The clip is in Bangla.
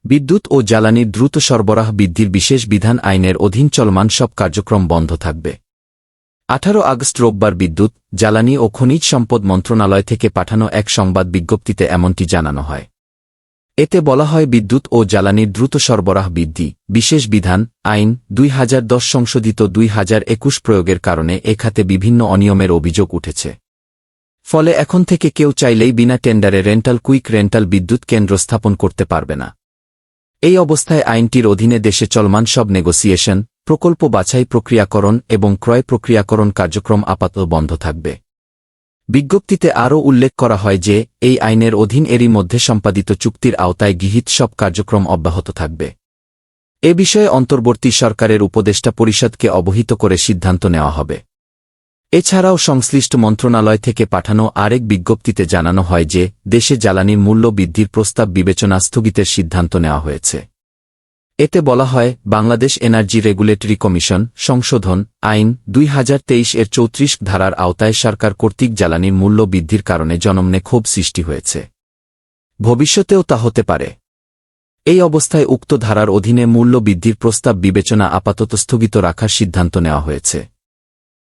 বিদ্যুৎ ও জ্বালানির দ্রুত সরবরাহ বৃদ্ধির বিশেষ বিধান আইনের অধীন চলমান সব কার্যক্রম বন্ধ থাকবে। 18 আগস্ট রোববার বিদ্যুৎ, জ্বালানি ও খনিজ সম্পদ মন্ত্রণালয় থেকে পাঠানো এক সংবাদ বিজ্ঞপ্তিতে এমনটি জানানো হয়। এতে বলা হয়, বিদ্যুৎ ও জ্বালানির দ্রুত সরবরাহ বৃদ্ধি বিশেষ বিধান আইন 2010 সংশোধিত 2021 প্রয়োগের কারণে এ খাতে বিভিন্ন অনিয়মের অভিযোগ উঠেছে। ফলে এখন থেকে কেউ চাইলেই বিনা টেন্ডারে রেন্টাল কুইক রেন্টাল বিদ্যুৎ কেন্দ্র স্থাপন করতে পারবে না। এই অবস্থায় আইনটির অধীনে দেশে চলমান সব নেগোসিয়েশন, প্রকল্প বাছাই প্রক্রিয়াকরণ এবং ক্রয় প্রক্রিয়াকরণ কার্যক্রম আপাতত বন্ধ থাকবে। বিজ্ঞপ্তিতে আরও উল্লেখ করা হয় যে, এই আইনের অধীন এরই মধ্যে সম্পাদিত চুক্তির আওতায় গৃহীত সব কার্যক্রম অব্যাহত থাকবে। এ বিষয়ে অন্তর্বর্তী সরকারের উপদেষ্টা পরিষদকে অবহিত করে সিদ্ধান্ত নেওয়া হবে। এছাড়াও সংশ্লিষ্ট মন্ত্রণালয় থেকে পাঠানো আরেক বিজ্ঞপ্তিতে জানানো হয় যে, দেশে জ্বালানির মূল্য বৃদ্ধির প্রস্তাব বিবেচনা স্থগিতের সিদ্ধান্ত নেওয়া হয়েছে। এতে বলা হয়, বাংলাদেশ এনার্জি রেগুলেটরি কমিশন সংশোধন আইন 2023 এর 34 ধারার আওতায় সরকার কর্তৃক জ্বালানির মূল্য বৃদ্ধির কারণে জনমনে ক্ষোভ সৃষ্টি হয়েছে। ভবিষ্যতেও তা হতে পারে। এই অবস্থায় উক্ত ধারার অধীনে মূল্য বৃদ্ধির প্রস্তাব বিবেচনা আপাতত স্থগিত রাখার সিদ্ধান্ত নেওয়া হয়েছে।